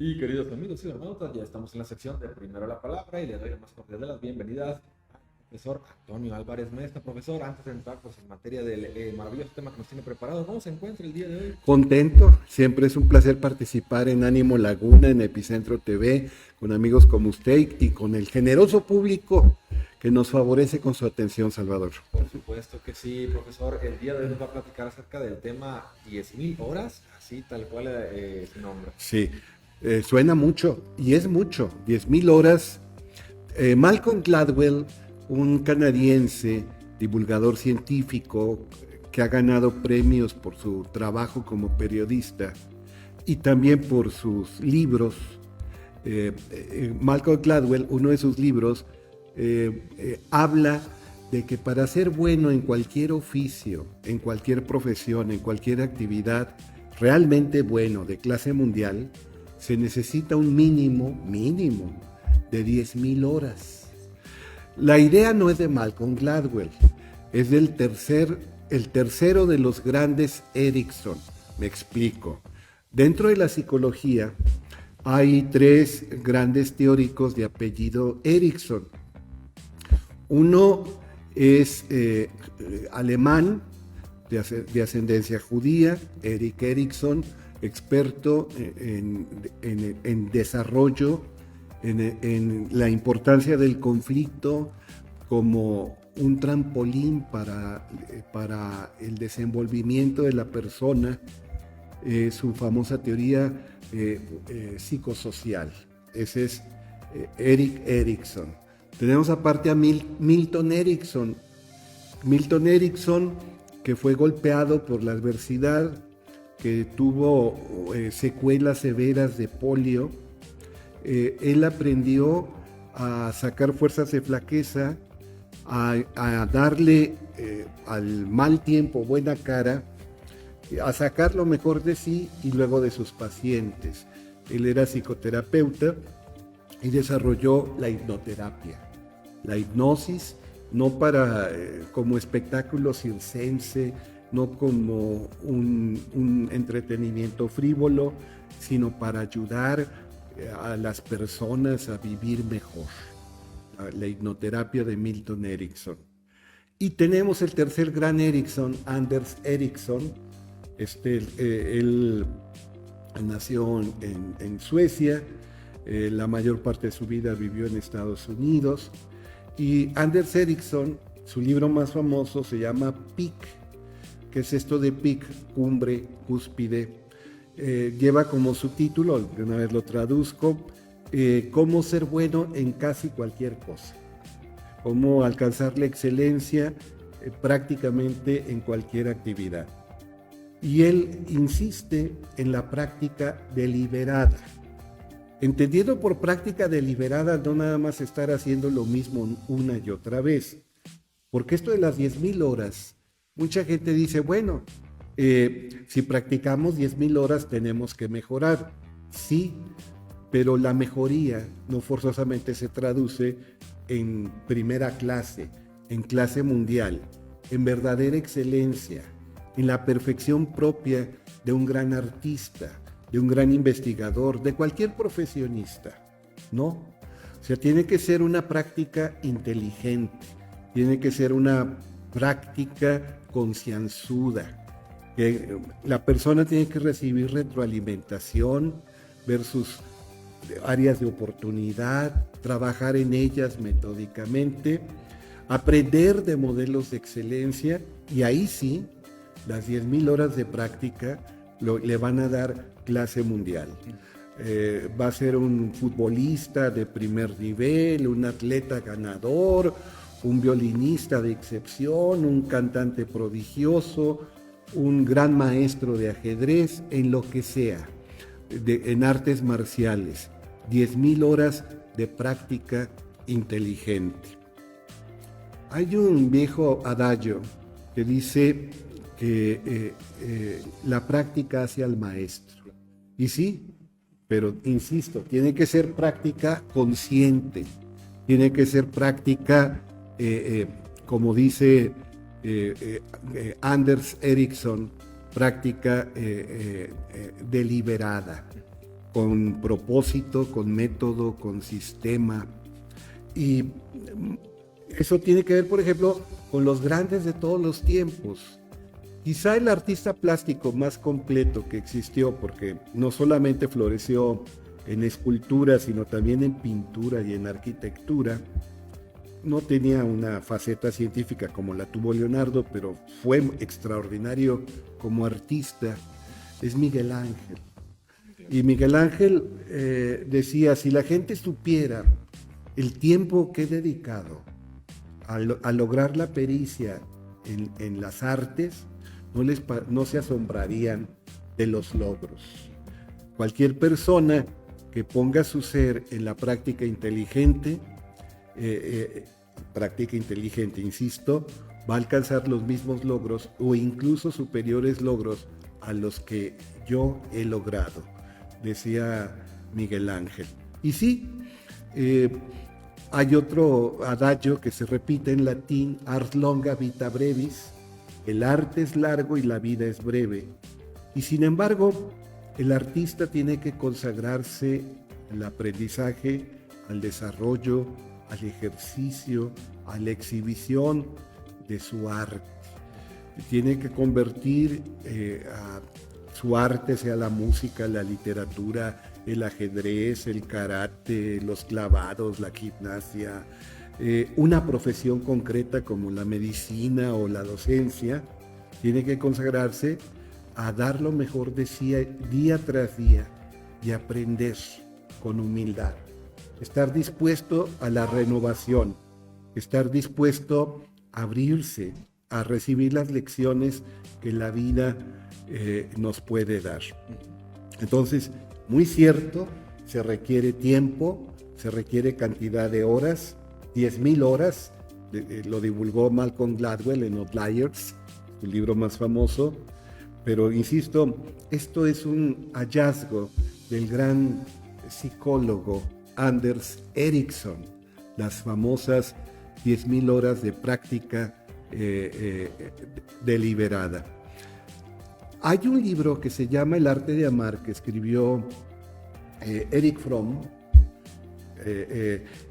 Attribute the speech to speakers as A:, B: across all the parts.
A: Y queridos amigos y hermanos, ya estamos en la sección de Primero la Palabra y le doy la más cordial de las bienvenidas al profesor Antonio Álvarez Maestra. Profesor, antes de entrar pues, en materia del maravilloso tema que nos tiene preparado, ¿cómo se encuentra el día de hoy?
B: Contento, siempre es un placer participar en Ánimo Laguna, en Epicentro TV, con amigos como usted y con el generoso público que nos favorece con su atención, Salvador.
A: Por supuesto que sí, profesor. El día de hoy nos va a platicar acerca del tema 10.000 horas, así tal cual su nombre.
B: Sí, suena mucho y es mucho, 10.000 horas. Malcolm Gladwell, un canadiense, divulgador científico que ha ganado premios por su trabajo como periodista y también por sus libros. Malcolm Gladwell, uno de sus libros, habla de que para ser bueno en cualquier oficio, en cualquier profesión, en cualquier actividad, realmente bueno de clase mundial, se necesita un mínimo de 10.000 horas. La idea no es de Malcolm Gladwell, es del el tercero de los grandes Erickson. Me explico. Dentro de la psicología hay tres grandes teóricos de apellido Erickson. Uno es alemán, de ascendencia judía, Erik Erikson, experto en desarrollo, en la importancia del conflicto como un trampolín para el desenvolvimiento de la persona, su famosa teoría psicosocial. Ese es Erik Erikson. Tenemos aparte a Milton Erickson. Milton Erickson, que fue golpeado por la adversidad, que tuvo secuelas severas de polio. Él aprendió a sacar fuerzas de flaqueza, a darle al mal tiempo buena cara, a sacar lo mejor de sí y luego de sus pacientes. Él era psicoterapeuta y desarrolló la hipnoterapia. La hipnosis, no para como espectáculo circense, no como un entretenimiento frívolo, sino para ayudar a las personas a vivir mejor. La hipnoterapia de Milton Erickson. Y tenemos el tercer gran Erickson, Anders Ericsson. Él nació en Suecia, la mayor parte de su vida vivió en Estados Unidos. Y Anders Ericsson, su libro más famoso se llama Peak. ¿Qué es esto de Peak? Cumbre, cúspide. Lleva como subtítulo, de una vez lo traduzco, cómo ser bueno en casi cualquier cosa. Cómo alcanzar la excelencia prácticamente en cualquier actividad. Y él insiste en la práctica deliberada. Entendiendo por práctica deliberada no nada más estar haciendo lo mismo una y otra vez. Porque esto de las 10.000 horas, mucha gente dice, bueno, si practicamos 10.000 horas tenemos que mejorar. Sí, pero la mejoría no forzosamente se traduce en primera clase, en clase mundial, en verdadera excelencia, en la perfección propia de un gran artista, de un gran investigador, de cualquier profesionista, ¿no? O sea, tiene que ser una práctica inteligente, tiene que ser una práctica concienzuda, que la persona tiene que recibir retroalimentación, ver sus áreas de oportunidad, trabajar en ellas metódicamente, aprender de modelos de excelencia y ahí sí, las 10.000 horas de práctica le van a dar clase mundial. Va a ser un futbolista de primer nivel, un atleta ganador, un violinista de excepción, un cantante prodigioso, un gran maestro de ajedrez, en lo que sea, en artes marciales. 10.000 horas de práctica inteligente. Hay un viejo adagio que dice que la práctica hace al maestro. Y sí, pero insisto, tiene que ser práctica consciente, tiene que ser práctica, como dice Anders Ericsson, práctica deliberada. con propósito, con método, con sistema. Y eso tiene que ver, por ejemplo, con los grandes de todos los tiempos. Quizá el artista plástico más completo que existió, porque no solamente floreció en escultura, sino también en pintura y en arquitectura. No tenía una faceta científica como la tuvo Leonardo, pero fue extraordinario como artista. Es Miguel Ángel. Y Miguel Ángel decía, si la gente supiera el tiempo que he dedicado a lograr la pericia en las artes, no se asombrarían de los logros. Cualquier persona que ponga su ser en la práctica inteligente, insisto, va a alcanzar los mismos logros o incluso superiores logros a los que yo he logrado, decía Miguel Ángel. Y sí, hay otro adagio que se repite en latín, ars longa vita brevis, el arte es largo y la vida es breve. Y sin embargo, el artista tiene que consagrarse al aprendizaje, al desarrollo, al ejercicio, a la exhibición de su arte. Tiene que convertir a su arte, sea la música, la literatura, el ajedrez, el karate, los clavados, la gimnasia, una profesión concreta como la medicina o la docencia. Tiene que consagrarse a dar lo mejor de sí día tras día y aprender con humildad. Estar dispuesto a la renovación, estar dispuesto a abrirse, a recibir las lecciones que la vida nos puede dar. Entonces, muy cierto, se requiere tiempo, se requiere cantidad de horas, 10,000 horas, lo divulgó Malcolm Gladwell en Outliers, su libro más famoso, pero insisto, esto es un hallazgo del gran psicólogo Anders Ericsson, las famosas 10,000 horas de práctica deliberada. Hay un libro que se llama El arte de amar, que escribió Erich Fromm,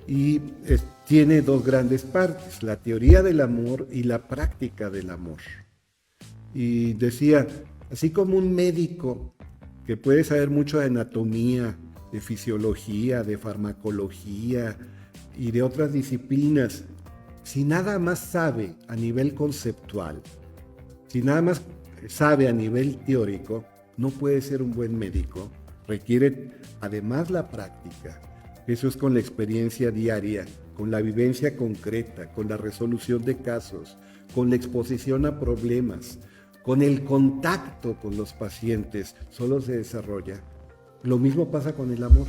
B: y tiene dos grandes partes, la teoría del amor y la práctica del amor. Y decía, así como un médico que puede saber mucho de anatomía, de fisiología, de farmacología y de otras disciplinas, si nada más sabe a nivel conceptual, si nada más sabe a nivel teórico, no puede ser un buen médico. Requiere además la práctica. Eso es con la experiencia diaria, con la vivencia concreta, con la resolución de casos, con la exposición a problemas, con el contacto con los pacientes, solo se desarrolla. Lo mismo pasa con el amor.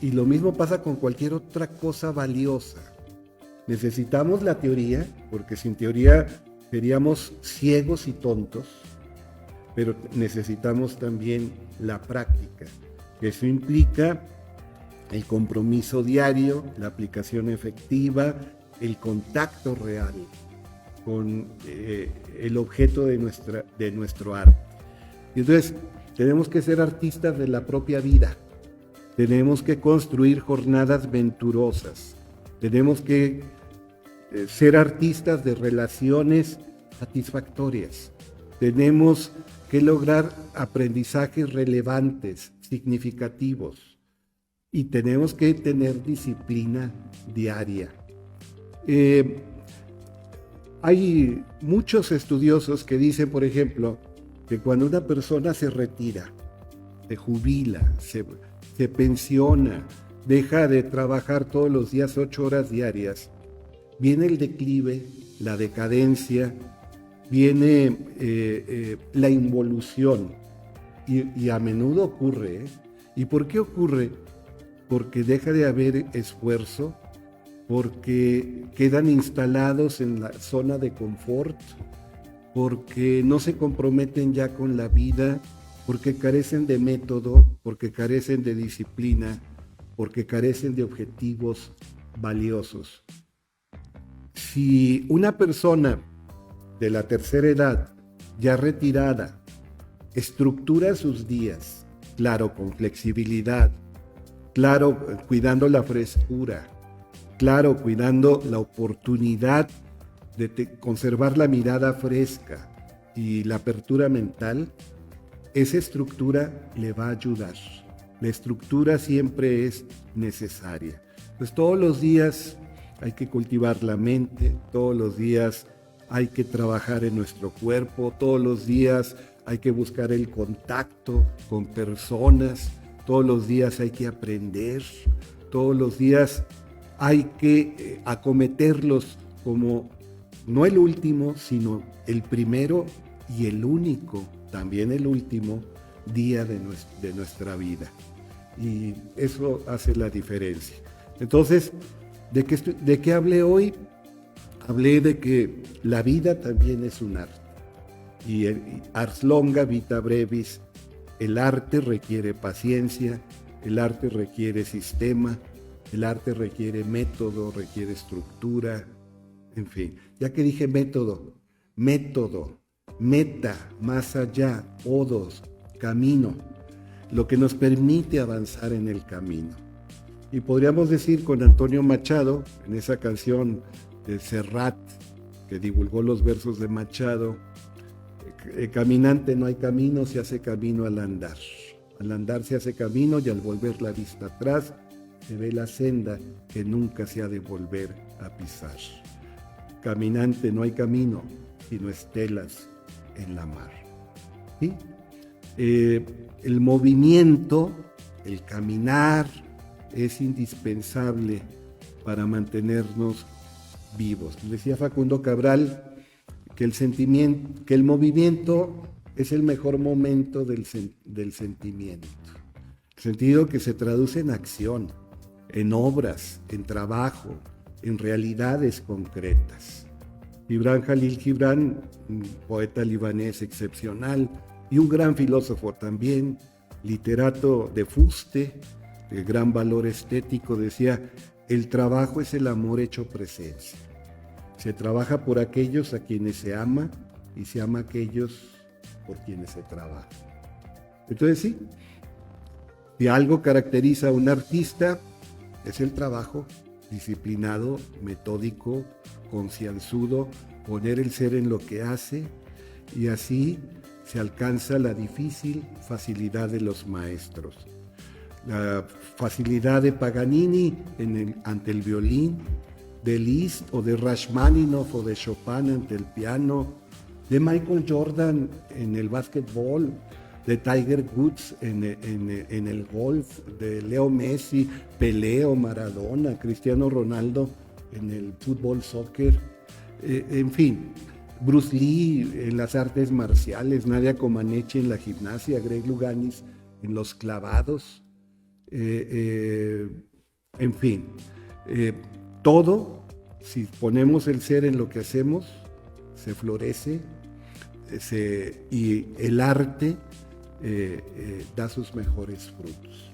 B: Y lo mismo pasa con cualquier otra cosa valiosa. Necesitamos la teoría, porque sin teoría seríamos ciegos y tontos, pero necesitamos también la práctica. Eso implica el compromiso diario, la aplicación efectiva, el contacto real con el objeto de nuestro arte. Y entonces, tenemos que ser artistas de la propia vida. Tenemos que construir jornadas venturosas. Tenemos que ser artistas de relaciones satisfactorias. Tenemos que lograr aprendizajes relevantes, significativos. Y tenemos que tener disciplina diaria. Hay muchos estudiosos que dicen, por ejemplo, que cuando una persona se retira, se jubila, se pensiona, deja de trabajar todos los días 8 horas diarias, viene el declive, la decadencia, viene la involución, y a menudo ocurre. ¿Y por qué ocurre? Porque deja de haber esfuerzo, porque quedan instalados en la zona de confort, porque no se comprometen ya con la vida, porque carecen de método, porque carecen de disciplina, porque carecen de objetivos valiosos. Si una persona de la tercera edad, ya retirada, estructura sus días, claro, con flexibilidad, claro, cuidando la frescura, claro, cuidando la oportunidad de conservar la mirada fresca y la apertura mental, esa estructura le va a ayudar. La estructura siempre es necesaria. Pues todos los días hay que cultivar la mente, todos los días hay que trabajar en nuestro cuerpo, todos los días hay que buscar el contacto con personas, todos los días hay que aprender, todos los días hay que acometerlos como no el último, sino el primero y el único, también el último día de nuestra vida. Y eso hace la diferencia. Entonces, ¿de qué hablé hoy? Hablé de que la vida también es un arte. Y ars longa vita brevis, el arte requiere paciencia, el arte requiere sistema, el arte requiere método, requiere estructura, en fin. Ya que dije método, meta, más allá, odos, camino, lo que nos permite avanzar en el camino. Y podríamos decir con Antonio Machado, en esa canción de Serrat, que divulgó los versos de Machado, caminante no hay camino, se hace camino al andar. Al andar se hace camino y al volver la vista atrás, se ve la senda que nunca se ha de volver a pisar. Caminante no hay camino, sino estelas en la mar. ¿Sí? El movimiento, el caminar, es indispensable para mantenernos vivos. Decía Facundo Cabral que el movimiento es el mejor momento del sentimiento. El sentido que se traduce en acción, en obras, en trabajo, en realidades concretas. Gibran Jalil Gibran, un poeta libanés excepcional y un gran filósofo también, literato de fuste, de gran valor estético, decía: el trabajo es el amor hecho presencia. Se trabaja por aquellos a quienes se ama y se ama a aquellos por quienes se trabaja. Entonces sí, si algo caracteriza a un artista es el trabajo disciplinado, metódico, concienzudo, poner el ser en lo que hace, y así se alcanza la difícil facilidad de los maestros. La facilidad de Paganini ante el violín, de Liszt o de Rachmaninoff o de Chopin ante el piano, de Michael Jordan en el básquetbol, de Tiger Woods en el golf, de Leo Messi, Pelé o Maradona, Cristiano Ronaldo en el fútbol, soccer, en fin, Bruce Lee en las artes marciales, Nadia Comaneci en la gimnasia, Greg Louganis en los clavados, en fin, todo, si ponemos el ser en lo que hacemos, se florece, y el arte da sus mejores frutos.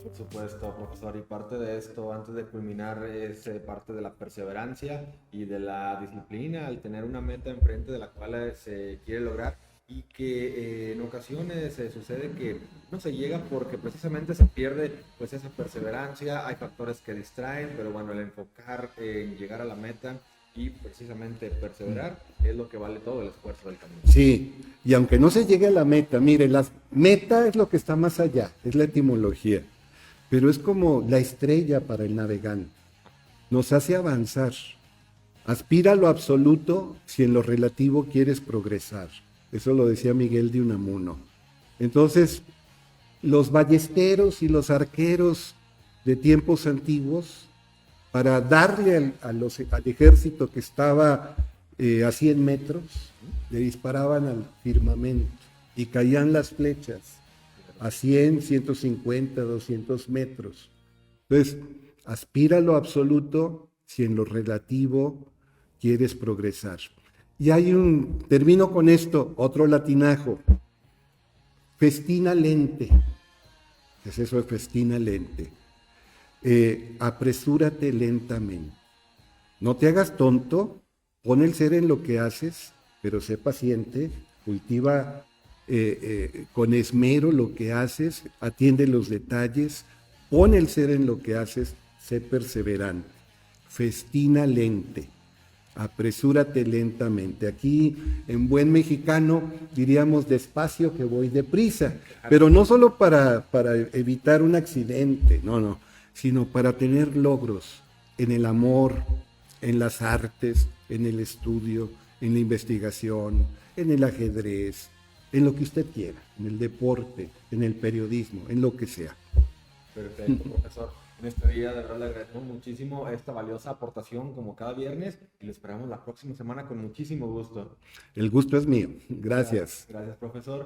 A: Por supuesto, profesor, y parte de esto, antes de culminar, es parte de la perseverancia y de la disciplina al tener una meta enfrente de la cual se quiere lograr, y que en ocasiones sucede que no se llega porque precisamente se pierde pues esa perseverancia, hay factores que distraen, pero bueno, el enfocar en llegar a la meta y precisamente perseverar es lo que vale todo el esfuerzo del camino.
B: Sí, y aunque no se llegue a la meta, mire, la meta es lo que está más allá, es la etimología, pero es como la estrella para el navegante, nos hace avanzar. Aspira a lo absoluto si en lo relativo quieres progresar. Eso lo decía Miguel de Unamuno. Entonces, los ballesteros y los arqueros de tiempos antiguos, para darle al ejército que estaba a 100 metros, le disparaban al firmamento y caían las flechas a 100, 150, 200 metros. Entonces, aspira a lo absoluto si en lo relativo quieres progresar. Y termino con esto, otro latinajo, festina lente. ¿Qué es eso de festina lente? Apresúrate lentamente. No te hagas tonto, pon el ser en lo que haces, pero sé paciente, cultiva con esmero lo que haces, atiende los detalles, pon el ser en lo que haces, sé perseverante, festina lente, apresúrate lentamente. Aquí en buen mexicano diríamos despacio que voy deprisa, pero no solo para evitar un accidente, no, sino para tener logros en el amor, en las artes, en el estudio, en la investigación, en el ajedrez, en lo que usted quiera, en el deporte, en el periodismo, en lo que sea.
A: Perfecto, profesor. En este día, de verdad, le agradecemos muchísimo esta valiosa aportación como cada viernes y le esperamos la próxima semana con muchísimo gusto.
B: El gusto es mío. Gracias.
A: Gracias, profesor.